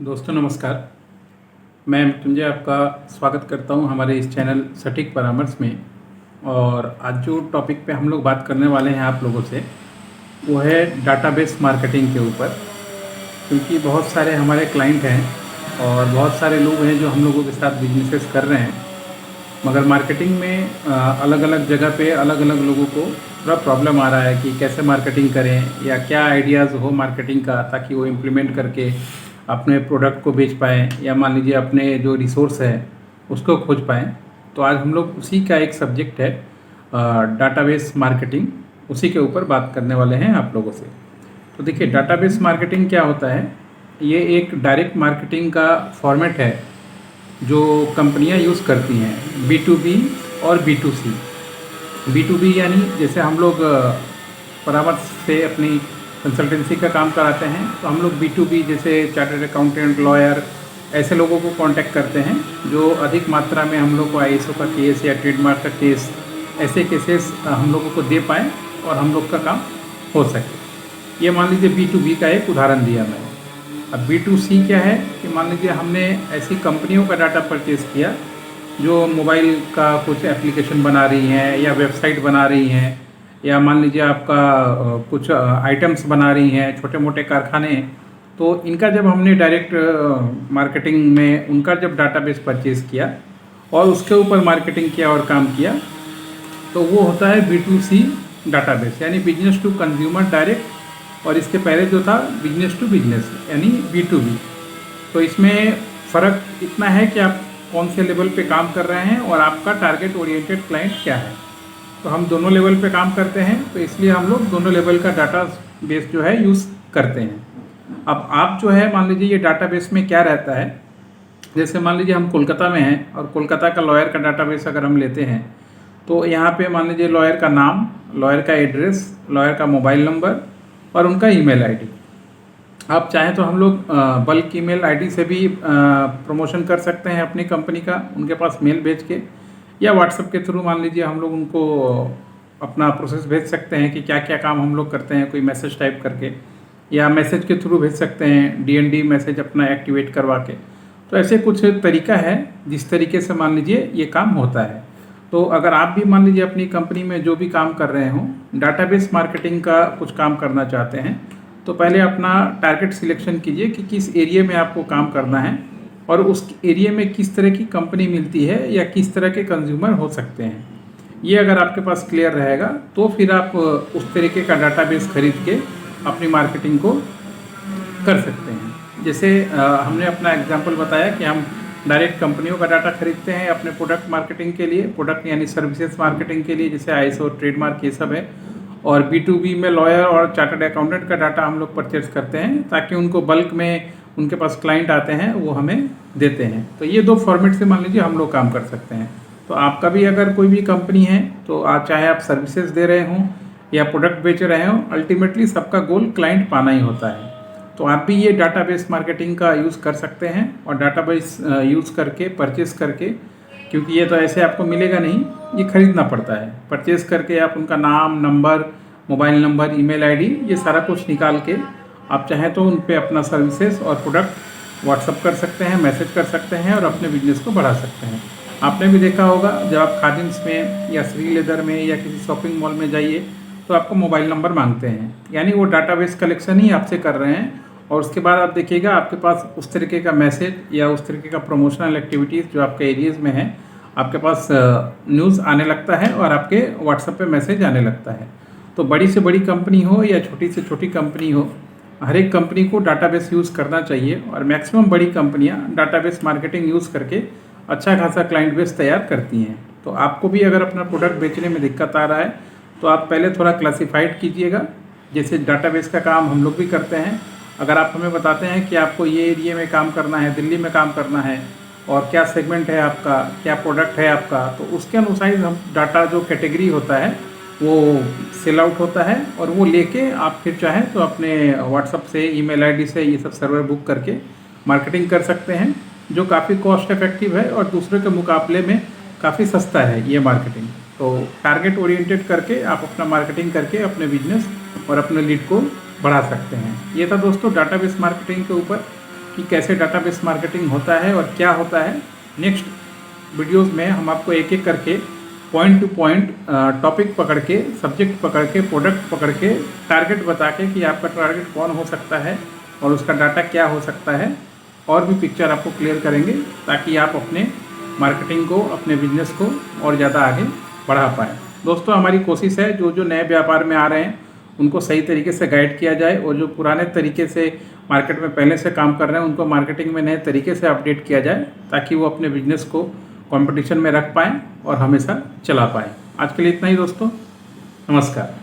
दोस्तों नमस्कार। मैं मृत्युंजय आपका स्वागत करता हूं हमारे इस चैनल सटीक परामर्श में। और आज जो टॉपिक पे हम लोग बात करने वाले हैं आप लोगों से वो है डाटाबेस मार्केटिंग के ऊपर। क्योंकि बहुत सारे हमारे क्लाइंट हैं और बहुत सारे लोग हैं जो हम लोगों के साथ बिजनेसेस कर रहे हैं, मगर मार्केटिंग में अलग अलग जगह पे अलग अलग लोगों को थोड़ा प्रॉब्लम आ रहा है कि कैसे मार्केटिंग करें या क्या आइडियाज़ हो मार्केटिंग का, ताकि वो इम्प्लीमेंट करके अपने प्रोडक्ट को बेच पाएँ या मान लीजिए अपने जो रिसोर्स है उसको खोज पाएँ। तो आज हम लोग उसी का एक सब्जेक्ट है डाटाबेस मार्केटिंग, उसी के ऊपर बात करने वाले हैं आप लोगों से। तो देखिए, डाटाबेस मार्केटिंग क्या होता है। ये एक डायरेक्ट मार्केटिंग का फॉर्मेट है जो कंपनियां यूज़ करती हैं, B2B और B2C। B2B यानी जैसे हम लोग परामर्श से अपनी कंसल्टेंसी का काम कराते हैं, तो हम लोग B2B जैसे चार्टर्ड अकाउंटेंट, लॉयर, ऐसे लोगों को कांटेक्ट करते हैं जो अधिक मात्रा में हम लोग को ISO का केस या ट्रेडमार्क का केस, ऐसे केसेस हम लोगों को दे पाएँ और हम लोग का काम हो सके। ये मान लीजिए B2B का एक उदाहरण दिया मैंने। अब B2C क्या है कि मान लीजिए हमने ऐसी कंपनियों का डाटा परचेज़ किया जो मोबाइल का कुछ एप्लीकेशन बना रही हैं या वेबसाइट बना रही हैं, या मान लीजिए आपका कुछ आइटम्स बना रही हैं, छोटे मोटे कारखाने। तो इनका जब हमने डायरेक्ट मार्केटिंग में उनका जब डाटाबेस परचेज़ किया और उसके ऊपर मार्केटिंग किया और काम किया, तो वो होता है B2C डाटाबेस, यानी बिजनेस टू कंज्यूमर डायरेक्ट। और इसके पहले जो था बिजनेस टू बिजनेस यानी B2B। तो इसमें फ़र्क इतना है कि आप कौन से लेवल पे काम कर रहे हैं और आपका टारगेट ओरिएंटेड क्लाइंट क्या है। तो हम दोनों लेवल पे काम करते हैं, तो इसलिए हम लोग दोनों लेवल का डाटा बेस जो है यूज़ करते हैं। अब आप जो है मान लीजिए ये डाटाबेस में क्या रहता है, जैसे मान लीजिए हम कोलकाता में हैं और कोलकाता का लॉयर का डाटाबेस अगर हम लेते हैं, तो यहाँ पे मान लीजिए लॉयर का नाम, लॉयर का एड्रेस, लॉयर का मोबाइल नंबर और उनका ईमेल आईडी। आप चाहें तो हम लोग बल्क ईमेल आईडी से भी प्रमोशन कर सकते हैं अपनी कंपनी का, उनके पास मेल भेज के, या व्हाट्सएप के थ्रू मान लीजिए हम लोग उनको अपना प्रोसेस भेज सकते हैं कि क्या क्या काम हम लोग करते हैं, कोई मैसेज टाइप करके, या मैसेज के थ्रू भेज सकते हैं DND मैसेज अपना एक्टिवेट करवा के। तो ऐसे कुछ तरीका है जिस तरीके से मान लीजिए ये काम होता है। तो अगर आप भी मान लीजिए अपनी कंपनी में जो भी काम कर रहे हों, डाटाबेस मार्केटिंग का कुछ काम करना चाहते हैं, तो पहले अपना टारगेट सिलेक्शन कीजिए कि किस एरिया में आपको काम करना है और उस एरिया में किस तरह की कंपनी मिलती है या किस तरह के कंज्यूमर हो सकते हैं। ये अगर आपके पास क्लियर रहेगा तो फिर आप उस तरीके का डाटाबेस खरीद के अपनी मार्केटिंग को कर सकते हैं। जैसे हमने अपना एग्जांपल बताया कि हम डायरेक्ट कंपनियों का डाटा खरीदते हैं अपने प्रोडक्ट मार्केटिंग के लिए, प्रोडक्ट यानी सर्विसेज मार्केटिंग के लिए, जैसे ISO ट्रेडमार्क ये सब है। और B2B में लॉयर और चार्टर्ड अकाउंटेंट का डाटा हम लोग परचेज करते हैं ताकि उनको बल्क में उनके पास क्लाइंट आते हैं वो हमें देते हैं। तो ये दो फॉर्मेट से मान लीजिए हम लोग काम कर सकते हैं। तो आपका भी अगर कोई भी कंपनी है, तो चाहे आप सर्विसेज दे रहे हों या प्रोडक्ट बेच रहे हों, अल्टीमेटली सबका गोल क्लाइंट पाना ही होता है। तो आप भी ये डाटाबेस मार्केटिंग का यूज़ कर सकते हैं और डाटाबेस यूज़ करके परचेस करके, क्योंकि ये तो ऐसे आपको मिलेगा नहीं, ये खरीदना पड़ता है। परचेस करके आप उनका नाम, number, mobile number, email ID, ये सारा कुछ निकाल के आप चाहें तो उन पे अपना सर्विसेज और प्रोडक्ट व्हाट्सअप कर सकते हैं, मैसेज कर सकते हैं और अपने बिजनेस को बढ़ा सकते हैं। आपने भी देखा होगा जब आप खादिम्स में या श्री लेदर में या किसी शॉपिंग मॉल में जाइए तो आपको मोबाइल नंबर मांगते हैं, यानी वो डाटाबेस कलेक्शन ही आपसे कर रहे हैं। और उसके बाद आप देखिएगा आपके पास उस तरीके का मैसेज या उस तरीके का प्रमोशनल एक्टिविटीज़ जो आपके एरियाज़ में है, आपके पास न्यूज़ आने लगता है और आपके व्हाट्सएप पे मैसेज आने लगता है। तो बड़ी से बड़ी कंपनी हो या छोटी से छोटी कंपनी हो, हर एक कंपनी को डाटाबेस यूज़ करना चाहिए। और मैक्सिमम बड़ी कंपनियां डाटाबेस मार्केटिंग यूज़ करके अच्छा खासा क्लाइंट बेस तैयार करती हैं। तो आपको भी अगर अपना प्रोडक्ट बेचने में दिक्कत आ रहा है तो आप पहले थोड़ा क्लासीफाइड कीजिएगा। जैसे डाटाबेस का काम हम लोग भी करते हैं। अगर आप हमें बताते हैं कि आपको ये एरिया में काम करना है, दिल्ली में काम करना है, और क्या सेगमेंट है आपका, क्या प्रोडक्ट है आपका, तो उसके अनुसार हम डाटा जो कैटेगरी होता है वो सेल आउट होता है और वो लेके आप फिर चाहें तो अपने व्हाट्सअप से, ईमेल आईडी से ये सब सर्वर बुक करके मार्केटिंग कर सकते हैं, जो काफ़ी कॉस्ट इफेक्टिव है और दूसरे के मुकाबले में काफ़ी सस्ता है ये मार्केटिंग। तो टारगेट ओरिएंटेड करके आप अपना मार्केटिंग करके अपने बिजनेस और अपने लीड को बढ़ा सकते हैं। ये था दोस्तों डाटाबेस मार्केटिंग के ऊपर। कि कैसे डाटाबेस मार्केटिंग होता है और क्या होता है। नेक्स्ट वीडियोस में हम आपको एक एक करके पॉइंट टू पॉइंट टॉपिक पकड़ के, सब्जेक्ट पकड़ के, प्रोडक्ट पकड़ के, टारगेट बता के कि आपका टारगेट कौन हो सकता है और उसका डाटा क्या हो सकता है, और भी पिक्चर आपको क्लियर करेंगे ताकि आप अपने मार्केटिंग को, अपने बिजनेस को और ज़्यादा आगे बढ़ा पाएँ। दोस्तों, हमारी कोशिश है जो नए व्यापार में आ रहे हैं उनको सही तरीके से गाइड किया जाए, और जो पुराने तरीके से मार्केट में पहले से काम कर रहे हैं उनको मार्केटिंग में नए तरीके से अपडेट किया जाए ताकि वो अपने बिजनेस को कंपटीशन में रख पाएँ और हमेशा चला पाएँ। आज के लिए इतना ही दोस्तों, नमस्कार।